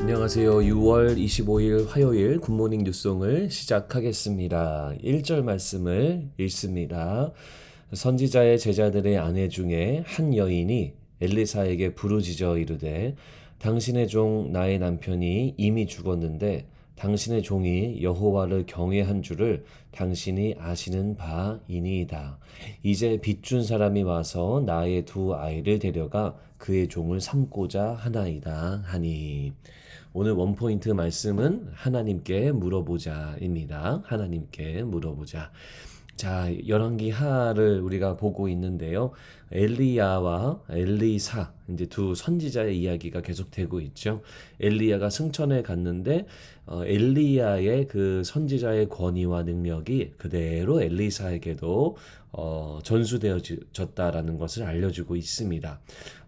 안녕하세요. 6월 25일 화요일 굿모닝 뉴송을 시작하겠습니다. 1절 말씀을 읽습니다. 선지자의 제자들의 아내 중에 한 여인이 엘리사에게 부르짖어 이르되 당신의 종 나의 남편이 이미 죽었는데 당신의 종이 여호와를 경외한 줄을 당신이 아시는 바이니이다. 이제 빚준 사람이 와서 나의 두 아이를 데려가 그의 종을 삼고자 하나이다 하니. 오늘 원포인트 말씀은 하나님께 물어보자입니다. 하나님께 물어보자. 자, 열왕기하를 우리가 보고 있는데요. 엘리야와 엘리사, 이제 두 선지자의 이야기가 계속되고 있죠. 엘리야가 승천에 갔는데 엘리야의 그 선지자의 권위와 능력이 그대로 엘리사에게도 전수되어졌다라는 것을 알려주고 있습니다.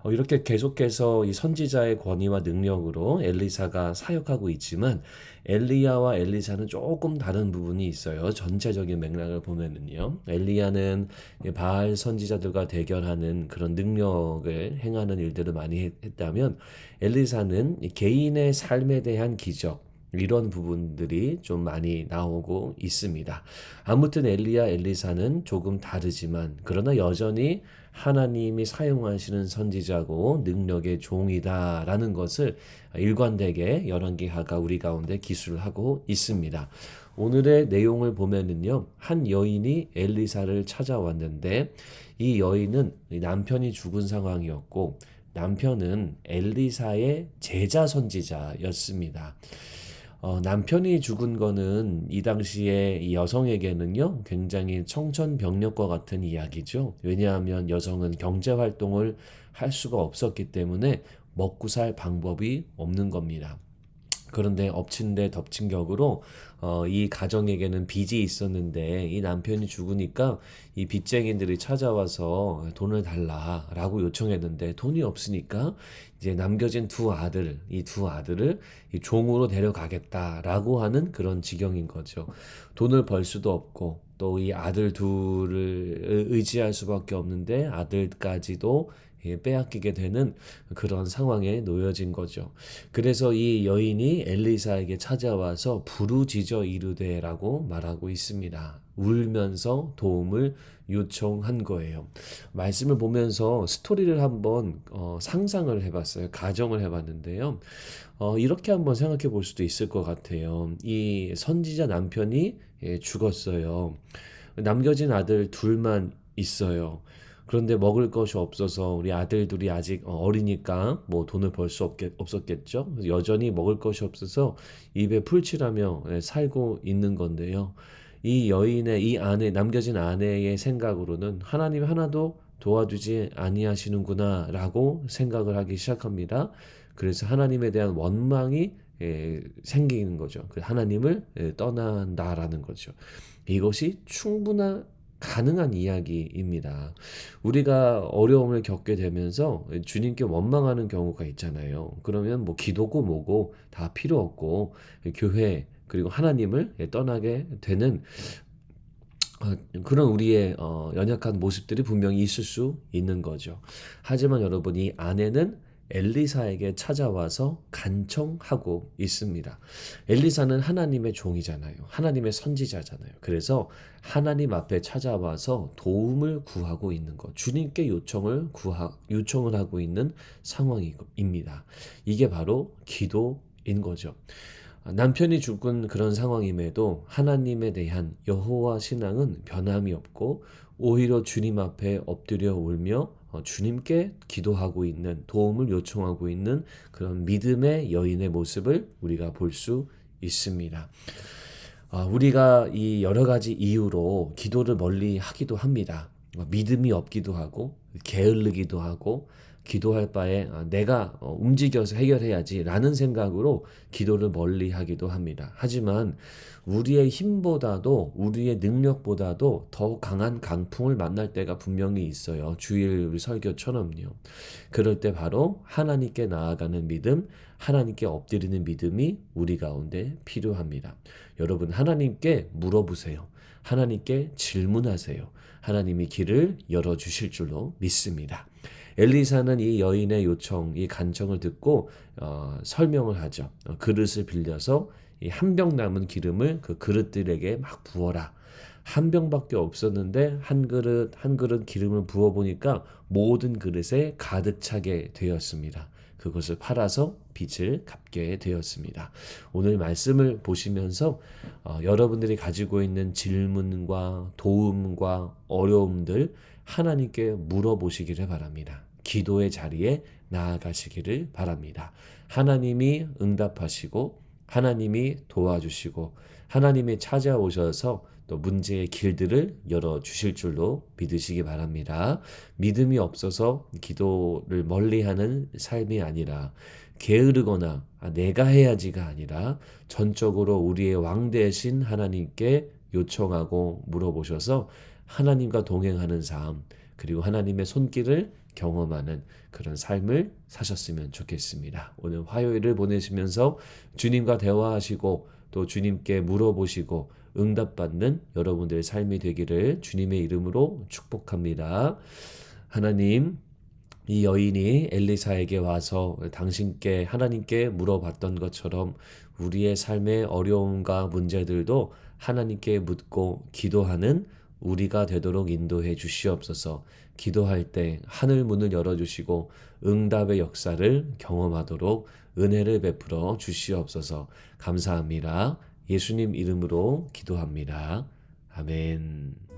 이렇게 계속해서 이 선지자의 권위와 능력으로 엘리사가 사역하고 있지만 엘리야와 엘리사는 조금 다른 부분이 있어요. 전체적인 맥락을 보면은요. 엘리야는 바알 선지자들과 대결하는 그런 능력을 행하는 일들을 많이 했다면 엘리사는 개인의 삶에 대한 기적, 이런 부분들이 좀 많이 나오고 있습니다. 아무튼 엘리야, 엘리사는 조금 다르지만 그러나 여전히 하나님이 사용하시는 선지자고 능력의 종이다라는 것을 일관되게 열왕기하가 우리 가운데 기술하고 있습니다. 오늘의 내용을 보면은요, 한 여인이 엘리사를 찾아왔는데 이 여인은 남편이 죽은 상황이었고 남편은 엘리사의 제자 선지자였습니다. 남편이 죽은 거는 이 당시에 이 여성에게는요, 굉장히 청천벽력과 같은 이야기죠. 왜냐하면 여성은 경제 활동을 할 수가 없었기 때문에 먹고 살 방법이 없는 겁니다. 그런데 엎친 데 덮친 격으로 이 가정에게는 빚이 있었는데 이 남편이 죽으니까 이 빚쟁이들이 찾아와서 돈을 달라라고 요청했는데 돈이 없으니까 이제 남겨진 이 두 아들을 이 종으로 데려가겠다라고 하는 그런 지경인 거죠. 돈을 벌 수도 없고 또 이 아들 둘을 의지할 수밖에 없는데 아들까지도 빼앗기게 되는 그런 상황에 놓여진 거죠. 그래서 이 여인이 엘리사에게 찾아와서 부르짖어 이르되라고 말하고 있습니다. 울면서 도움을 요청한 거예요. 말씀을 보면서 스토리를 한번 상상을 해봤어요. 가정을 해봤는데요. 이렇게 한번 생각해 볼 수도 있을 것 같아요. 이 선지자 남편이 죽었어요. 남겨진 아들 둘만 있어요. 그런데 먹을 것이 없어서 우리 아들들이 아직 어리니까 뭐 돈을 벌 수 없었겠죠. 여전히 먹을 것이 없어서 입에 풀칠하며 살고 있는 건데요. 이 여인의 이 아내 남겨진 아내의 생각으로는 하나님 하나도 도와주지 아니하시는구나라고 생각을 하기 시작합니다. 그래서 하나님에 대한 원망이 생기는 거죠. 하나님을 떠난다라는 거죠. 이것이 충분한 가능한 이야기입니다. 우리가 어려움을 겪게 되면서 주님께 원망하는 경우가 있잖아요. 그러면 뭐 기도고 뭐고 다 필요 없고 교회 그리고 하나님을 떠나게 되는 그런 우리의 연약한 모습들이 분명히 있을 수 있는 거죠. 하지만 여러분, 이 아내는 엘리사에게 찾아와서 간청하고 있습니다. 엘리사는 하나님의 종이잖아요. 하나님의 선지자잖아요. 그래서 하나님 앞에 찾아와서 도움을 구하고 있는 것, 주님께 요청을 하고 있는 상황입니다. 이게 바로 기도인 거죠. 남편이 죽은 그런 상황임에도 하나님에 대한 여호와 신앙은 변함이 없고 오히려 주님 앞에 엎드려 울며 주님께 기도하고 있는, 도움을 요청하고 있는 그런 믿음의 여인의 모습을 우리가 볼 수 있습니다. 우리가 이 여러 가지 이유로 기도를 멀리 하기도 합니다. 믿음이 없기도 하고 게을르기도 하고 기도할 바에 내가 움직여서 해결해야지 라는 생각으로 기도를 멀리 하기도 합니다. 하지만 우리의 힘보다도 우리의 능력보다도 더 강한 강풍을 만날 때가 분명히 있어요. 주일 설교처럼요. 그럴 때 바로 하나님께 나아가는 믿음, 하나님께 엎드리는 믿음이 우리 가운데 필요합니다. 여러분, 하나님께 물어보세요. 하나님께 질문하세요. 하나님이 길을 열어주실 줄로 믿습니다. 엘리사는 이 여인의 요청, 이 간청을 듣고 설명을 하죠. 그릇을 빌려서 이 한 병 남은 기름을 그 그릇들에게 막 부어라. 한 병밖에 없었는데 한 그릇 한 그릇 기름을 부어 보니까 모든 그릇에 가득 차게 되었습니다. 그것을 팔아서 빚을 갚게 되었습니다. 오늘 말씀을 보시면서 여러분들이 가지고 있는 질문과 도움과 어려움들 하나님께 물어보시기를 바랍니다. 기도의 자리에 나아가시기를 바랍니다. 하나님이 응답하시고 하나님이 도와주시고 하나님이 찾아오셔서 또 문제의 길들을 열어주실 줄로 믿으시기 바랍니다. 믿음이 없어서 기도를 멀리하는 삶이 아니라 게으르거나 내가 해야지가 아니라 전적으로 우리의 왕 되신 하나님께 요청하고 물어보셔서 하나님과 동행하는 삶, 그리고 하나님의 손길을 경험하는 그런 삶을 사셨으면 좋겠습니다. 오늘 화요일을 보내시면서 주님과 대화하시고 또 주님께 물어보시고 응답받는 여러분들의 삶이 되기를 주님의 이름으로 축복합니다. 하나님, 이 여인이 엘리사에게 와서 당신께 하나님께 물어봤던 것처럼 우리의 삶의 어려움과 문제들도 하나님께 묻고 기도하는 우리가 되도록 인도해 주시옵소서. 기도할 때 하늘 문을 열어주시고 응답의 역사를 경험하도록 은혜를 베풀어 주시옵소서. 감사합니다. 예수님 이름으로 기도합니다. 아멘.